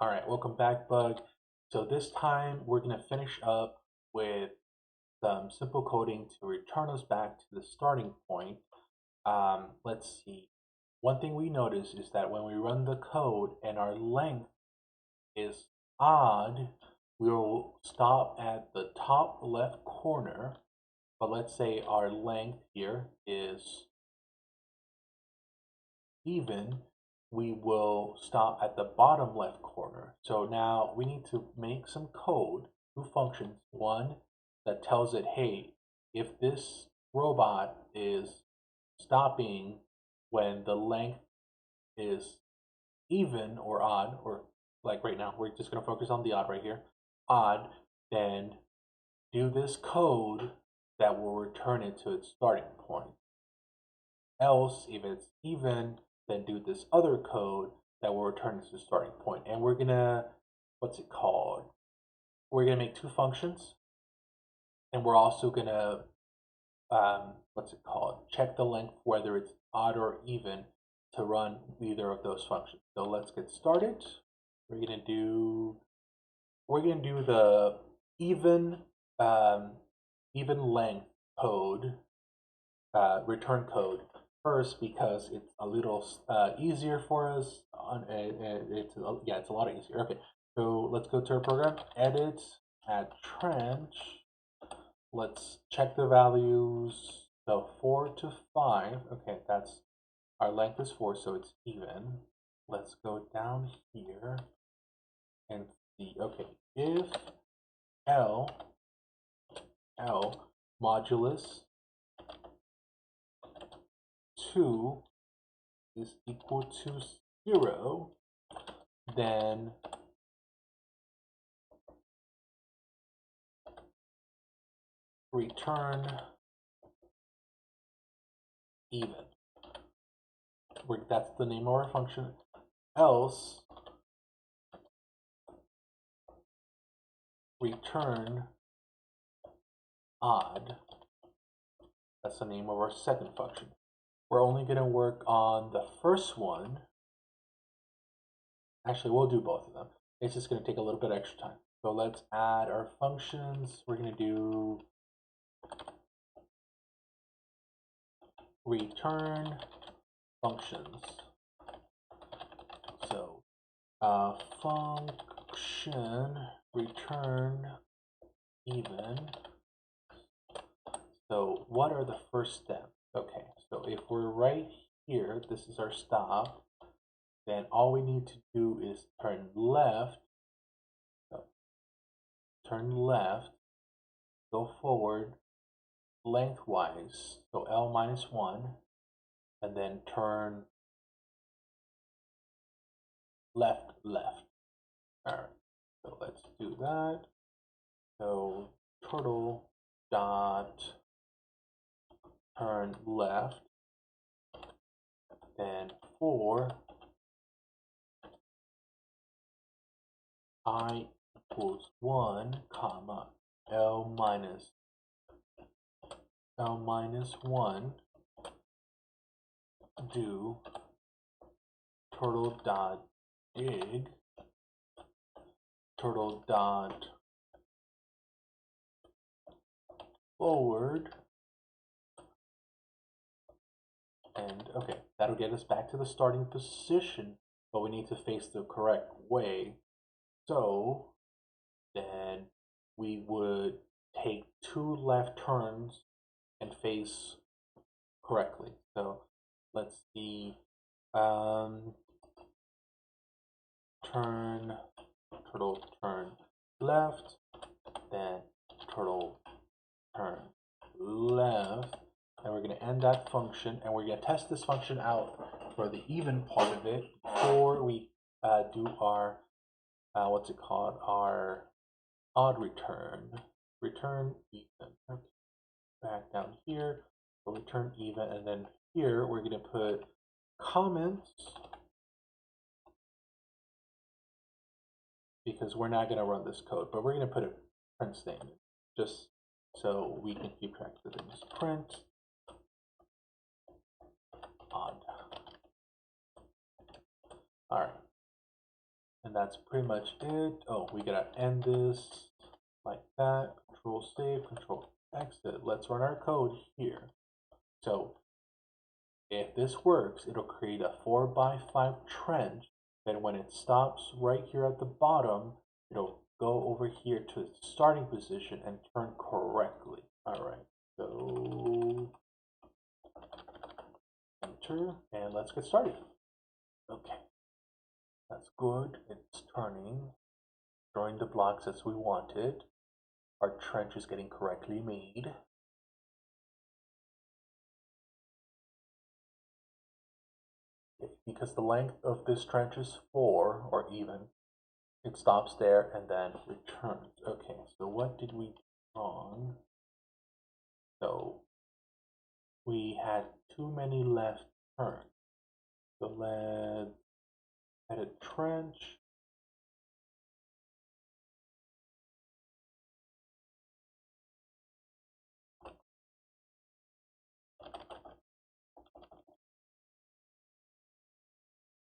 All right, welcome back, Bug. So this time we're going to finish up with some simple coding to return us back to the starting point. Let's see. One thing we notice is that when we run the code and our length is odd, we'll stop at the top left corner. But let's say our length here is even, we will stop at the bottom left corner. So now we need to make some code, two functions. One that tells it, hey, if this robot is stopping when the length is even or odd, or like right now, we're just going to focus on the odd right here, odd, then do this code that will return it to its starting point. Else, if it's even, then do this other code that will return us to the starting point. And we're gonna, what's it called? We're gonna make two functions, and we're also gonna, what's it called? Check the length, whether it's odd or even, to run either of those functions. So let's get started. We're gonna do, the even, even length code, return code first because it's a little easier for us. It's a lot easier. Okay, so let's go to our program. Edit, add trench. Let's check the values. So 4 to 5. Okay, that's our length is 4, so it's even. Let's go down here and see. Okay, if L modulus 2 is equal to 0, then return even. That's the name of our function. Else, return odd. That's the name of our second function. We're only going to work on the first one. Actually, we'll do both of them. It's just going to take a little bit extra time. So let's add our functions. We're going to do return functions. So function return even. So what are the first steps? Okay, so if we're right here, this is our stop, then all we need to do is turn left, go forward lengthwise, so L minus 1, and then turn left. All right, so let's do that. So turtle dot turn left, then for I equals 1, comma, L minus 1, do turtle dot dig, turtle dot forward, and okay, that'll get us back to the starting position, but we need to face the correct way. So then we would take 2 left turns and face correctly. So let's see, turtle turn left, then turtle turn left, and we're going to end that function, and we're going to test this function out for the even part of it before we do our what's it called, our odd return even. Okay, back down here, we'll return even, and then here we're going to put comments because we're not going to run this code, but we're going to put a print statement just so we can keep track of things. Print odd. All right. And that's pretty much it. Oh, we gotta end this like that. Control save, control exit. Let's run our code here. So if this works, it'll create a 4x5 trench. Then when it stops right here at the bottom, it'll go over here to its starting position and turn correctly. All right, so enter and let's get started. Okay, that's good. It's turning, drawing the blocks as we wanted. Our trench is getting correctly made. Because the length of this trench is 4 or even, it stops there and then returns. Okay, so what did we do wrong? So we had too many left turns. So let's edit trench.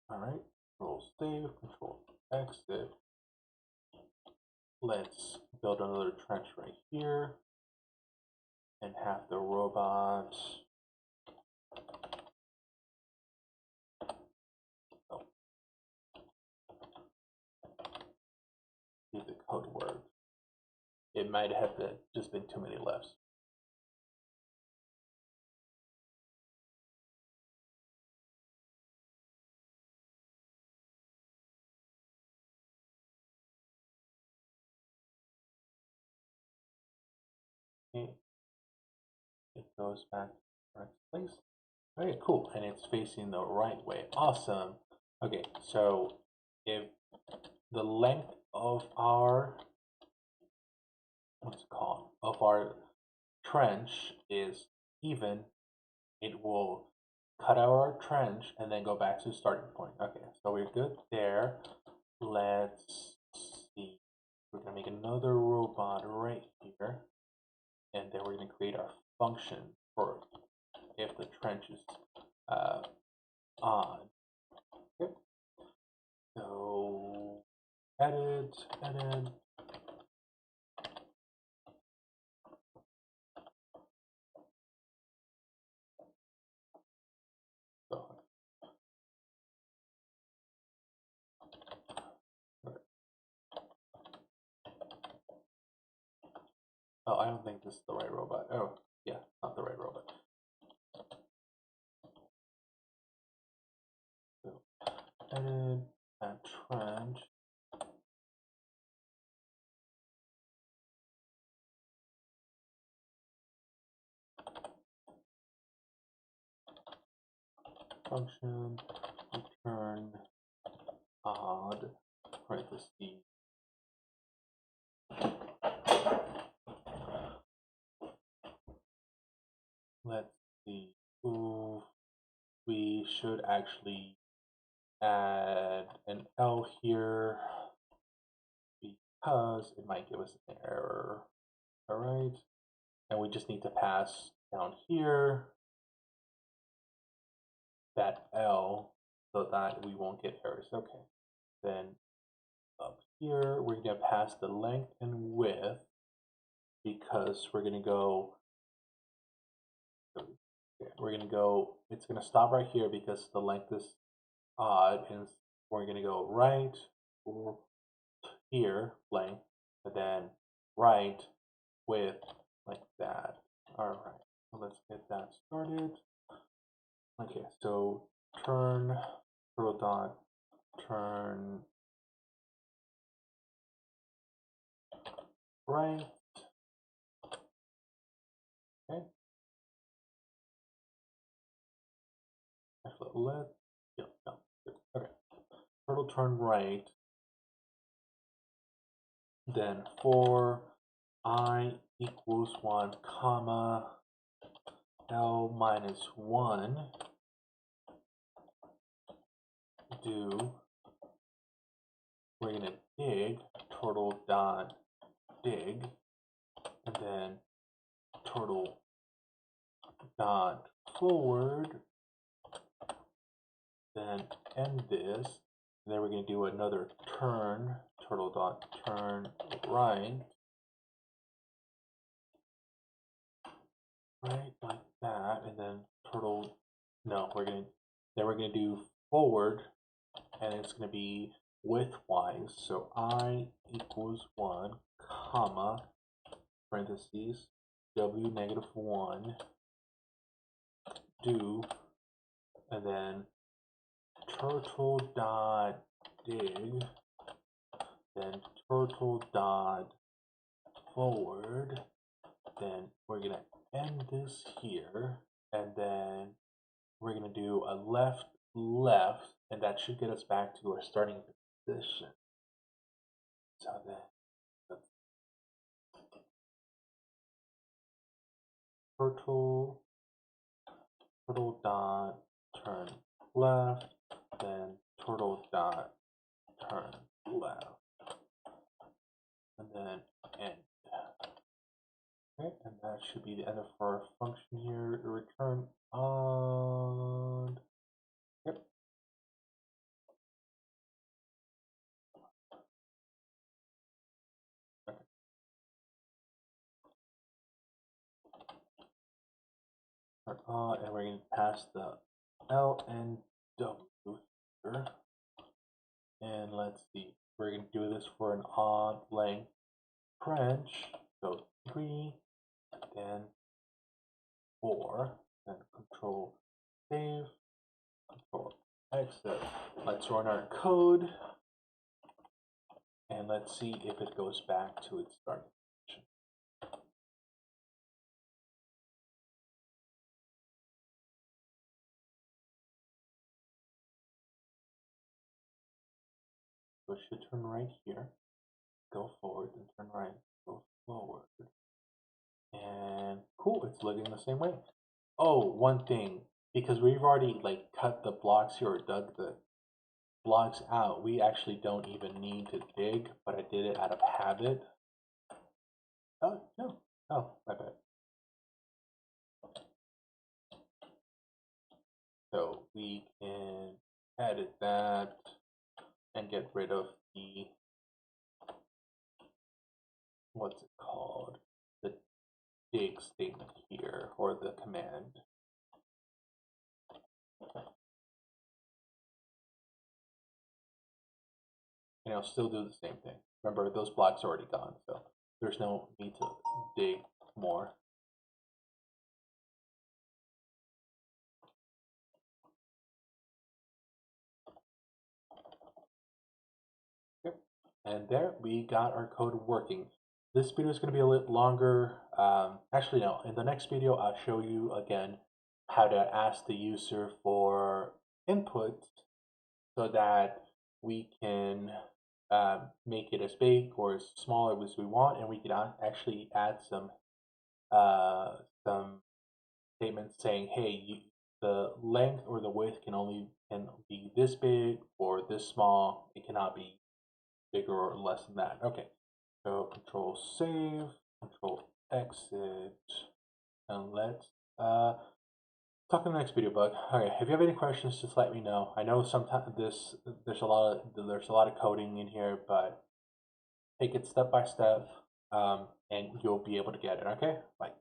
All right, control save, control exit. Let's build another trench right here and have the robot. Oh, see if the code works. It might have just been too many lefts. Okay. It goes back to the correct place. Okay, cool. And it's facing the right way. Awesome. Okay, so if the length of our, what's it called, of our trench is even, it will cut out our trench and then go back to the starting point. Okay, so we're good there. Let's see. We're going to make another robot right here. And then we're going to create our function for if the trench is on. Okay. So edit. So, okay. Oh, I don't think this is the right robot. Oh, yeah, not the right robot. So edit and trench. Function return odd parentheses. Let's see. Ooh, we should actually add an L here because it might give us an error. All right. And we just need to pass down here that L so that we won't get errors. Okay. Then up here, we're going to pass the length and width because we're going to go, it's going to stop right here because the length is odd, and we're going to go right here, length, and then right, width, like that. All right, so let's get that started. Okay, so turn, turtle dot, turn right. Okay. Actually, yep, no, okay. Turtle turn right. Then for I equals 1, comma, L minus 1, do, we're going to dig, turtle dot dig, and then turtle dot forward, then end this, And then we're going to do another turn, turtle dot turn right. Right, like that, and then turtle, no, then we're gonna do forward, and it's gonna be widthwise, so I equals 1, comma, parentheses, W -1, do, and then turtle dot dig, then turtle dot forward, then we're gonna end this here, and then we're gonna do a left, left, and that should get us back to our starting position. So then, let's turtle dot turn left, then turtle dot turn left, and then end. Okay, and that should be the end of our function here. Return on. Yep. Okay. Turn on, and we're going to pass the L and W here. And let's see, we're going to do this for an odd length branch. So 3, and then 4, then control save, control exit. Let's run our code, and let's see if it goes back to its starting position. So it should turn right here, go forward, and turn right, go forward. And cool, it's looking the same way. Oh, one thing, because we've already like cut the blocks here or dug the blocks out, we actually don't even need to dig, but I did it out of habit. Oh, no. Oh, my bad. So we can edit that and get rid of the, what's it called? The dig statement here, or the command. And it'll still do the same thing. Remember, those blocks are already gone, so there's no need to dig more. Yep. And there, we got our code working. This video is going to be a little longer. Actually, no. In the next video, I'll show you again how to ask the user for input so that we can make it as big or as small as we want, and we can actually add some statements saying, hey, the length or the width can be this big or this small. It cannot be bigger or less than that. Okay, so control save, control exit, and let's talk in the next video, bug. Okay, if you have any questions, just let me know. I know sometimes there's a lot of coding in here, but take it step by step, and you'll be able to get it. Okay, bye.